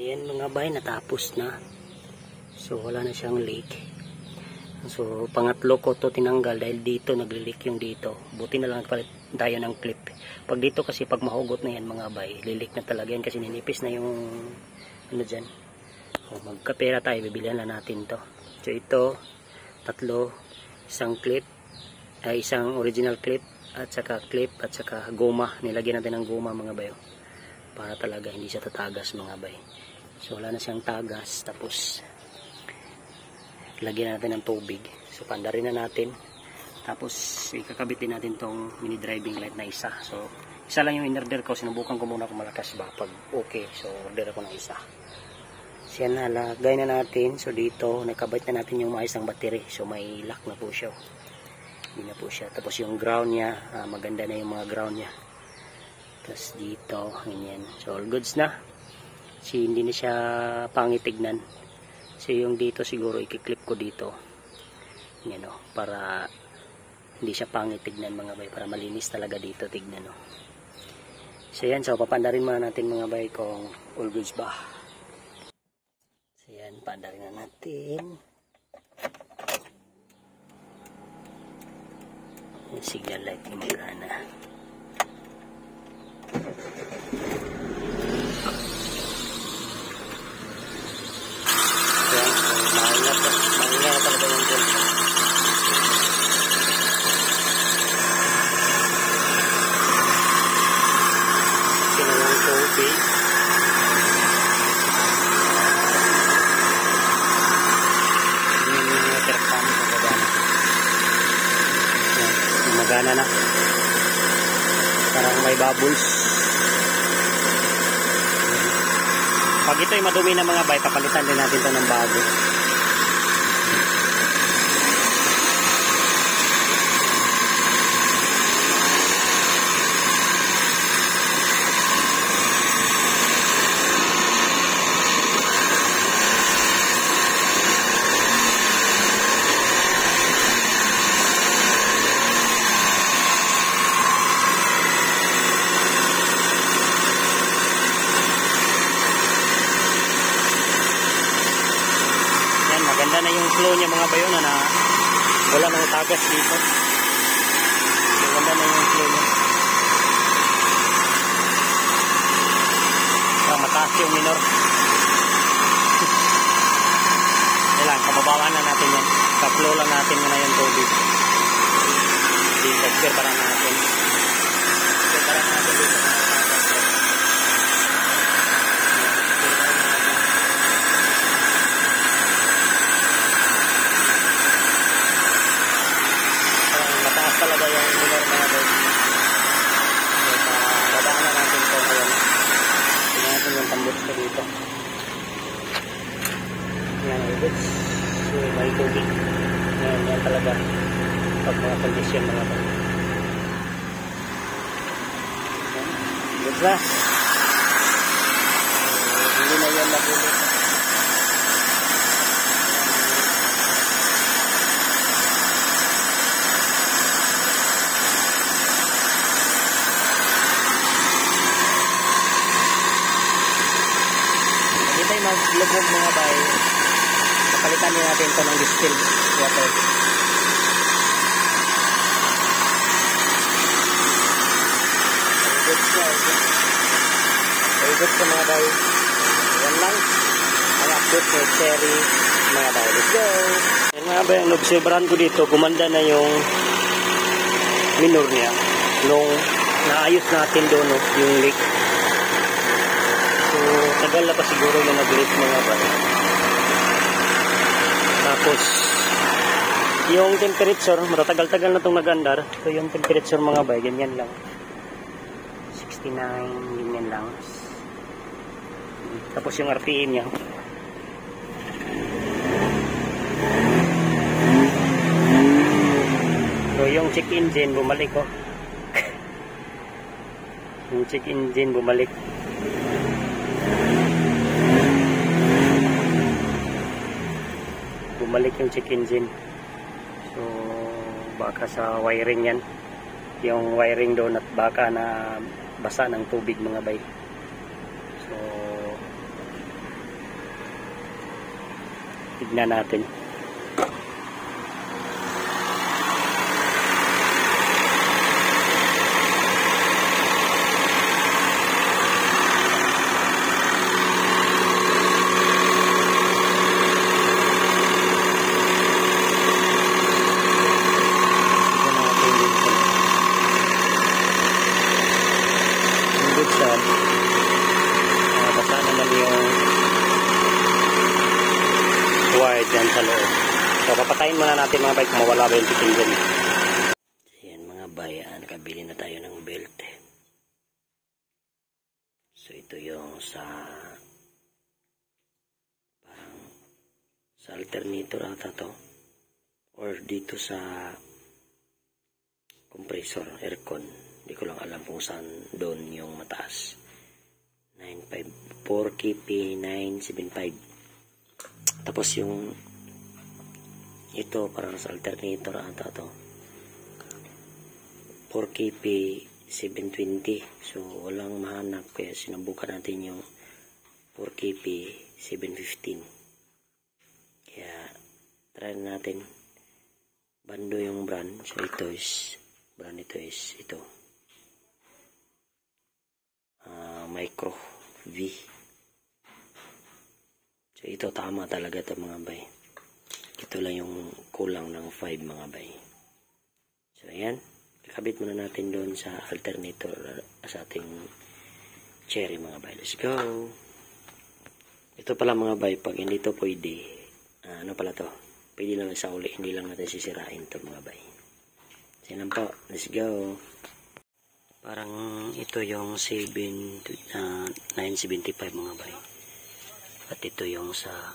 Ayan mga bay, natapos na. So wala na siyang leak. So pangatlo ko to tinanggal dahil dito nagli-leak yung dito. Buti na lang nagpalit tayo ng clip. Pag dito kasi pag mahugot na yan mga bay, lilik na talaga yan kasi ninipis na yung ano dyan. So, magkapera tayo, bibilihan na natin to. So ito, tatlo, isang clip, isang original clip at saka clip at saka goma. Nilagyan natin ng goma mga bayo. Para talaga hindi siya tatagas mga bay. So wala na siyang tagas. Tapos lagyan natin ng tubig. So pandarin na natin. Tapos ikakabit din natin tong mini driving light na isa. So isa lang yung in-order ko. Sinubukan ko muna kung malakas ba. Pag okay, so order ako ng isa. So yan na, lagay na natin. So dito nakabit na natin yung maayos ng battery. So may lock na po siya. Hindi na po siya. Tapos yung ground niya, maganda na yung mga ground niya. Tapos dito, ganyan. So all goods na. Kasi hindi na siya pangitignan. So yung dito siguro ikiklip ko dito. Yan o. Para hindi siya pangitignan mga bay. Para malinis talaga dito tignan o. So yan. So papandarin muna natin mga bay kung all goods ba. So yan. Pandarin na natin. Yung signal light yung magana. Magana na. Parang may bubbles. Pag ito ay madumi na mga bay, papalitan din natin ito ng bago. Maganda na yung flow niya mga bayo na wala nang tagas dito. Maganda na yung flow niya. Mataas yung minor. Kailan, kababawan na natin yan. Ka-flow lang natin muna yung tubig. Dito, share para natin. Share para natin dito. Talaga yung minor mga boy. Babaan na natin ito ngayon. Tingnan natin yung tambot ko dito. Yan ang goods. So may tubig. Yan talaga. Pag mga kondisyon mga boy. Goods na. Hindi na yan nagulit. Maglubog mga bay, napalitan din natin ito ng distilled water. Very good sa mga bay. Yan lang ang update ng Cherry mga bay. Let's go! Yan mga bay, ang nobserbahan ko dito, gumanda na yung minor niya nung naayos natin doon yung leak. So, tagal na pa siguro yung nag-leak mga ba. Tapos, yung temperature, matatagal-tagal na itong nag-andar. So, yung temperature mga ba, ganyan lang. 69, ganyan lang. Tapos yung RPM niya. So, yung check engine, bumalik oh. Yung check engine, bumalik. Bumalik yung check engine. So baka sa wiring yan. Yung wiring doon at baka na basa ng tubig mga bay. So tignan natin. Basa naman yung wire dyan sa loob. So papatayin muna natin mga bay kung mawala ba yung titing dyan. Yan mga bay, nakabili na tayo ng belt. So ito yung sa parang sa alternator ata to, or dito sa compressor, aircon. Hindi ko lang alam kung saan doon yung mataas. 9.5 4KP 975. Tapos yung ito parang sa alternator ata to, 4KP 720. So walang mahanap, kaya sinubukan natin yung 4KP 715. Kaya try natin. Bando yung brand. So ito is ito Micro V. So ito tama talaga ito mga bay. Ito lang yung kulang ng 5 mga bay. So ayan, kakabit muna natin doon sa alternator sa ating cherry mga bay. Let's go. Ito pala mga bay, pag hindi to pwede, ano pala to, pwede lang sa uli, hindi lang natin sisirain to mga bay. So yan po, let's go. Parang ito yung 975 mga bay. At ito yung sa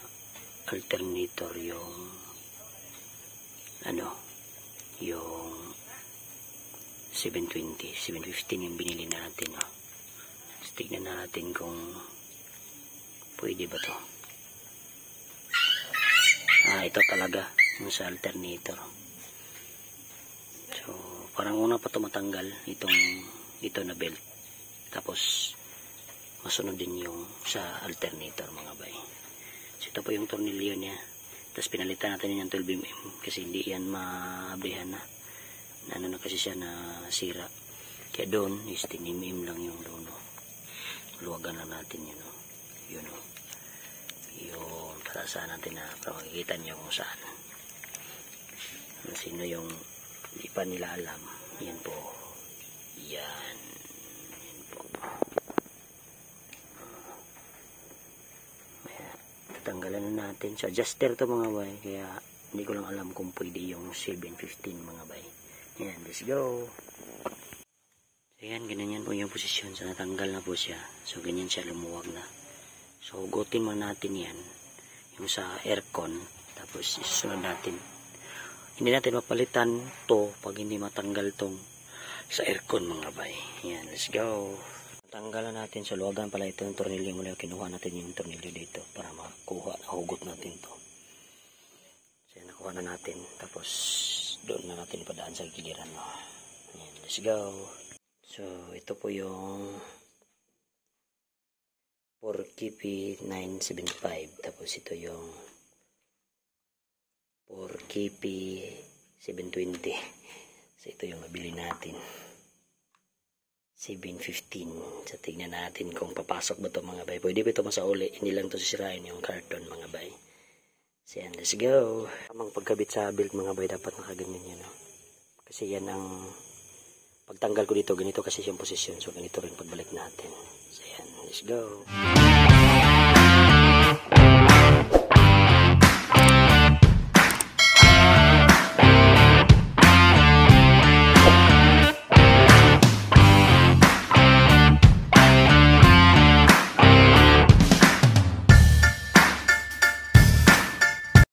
alternator yung yung 720, 715 yung binili natin. So, tignan natin kung pwede ba to. Ito talaga yung sa alternator. So parang una pa ito matanggal ito na belt, tapos masunod din yung sa alternator mga bay. So ito po yung tornilyo niya, tapos pinalitan natin yung 12mm kasi hindi yan maabrihan na ano na kasi siya na sira, kaya doon is 10mm lang yung doon. Luwagan lang natin yun para saan natin para makikita nyo kung saan, sino yung hindi pa nila alam. Yan po. Yan po. Tatanggalan na natin. So adjuster to mga bay. Kaya hindi ko lang alam kung pwede yung 715 mga bay. Yan, let's go. So yan, ganyan po yung posisyon. So natanggal na po siya. So ganyan siya, lumuwag na. So hugutin mo natin yan. Yung sa aircon. Tapos isunod natin. Hindi natin mapalitan to pag hindi matanggal tong sa aircon mga bay. Yan, let's go. Tanggalan natin sa luwagan pala ito yung tornilyo mula. Kinuha natin yung tornilyo dito para makuha, hugot natin to. So yan, nakuha na natin. Tapos doon na natin padaan sa giliran. Yan, let's go. So ito po yung 4KP 975. Tapos ito yung 4KP 720. So ito yung nabili natin, 715. So tignan natin kung papasok ba ito mga bay. Pwede ba ito masauli, hindi lang ito sisirain yung carton mga bay. So yan, let's go. Tamang pagkabit sa belt mga bay, dapat nakaganyan yan. Kasi yan ang pagtanggal ko dito, ganito kasi yung posisyon. So ganito rin pagbalik natin. So yan, let's go.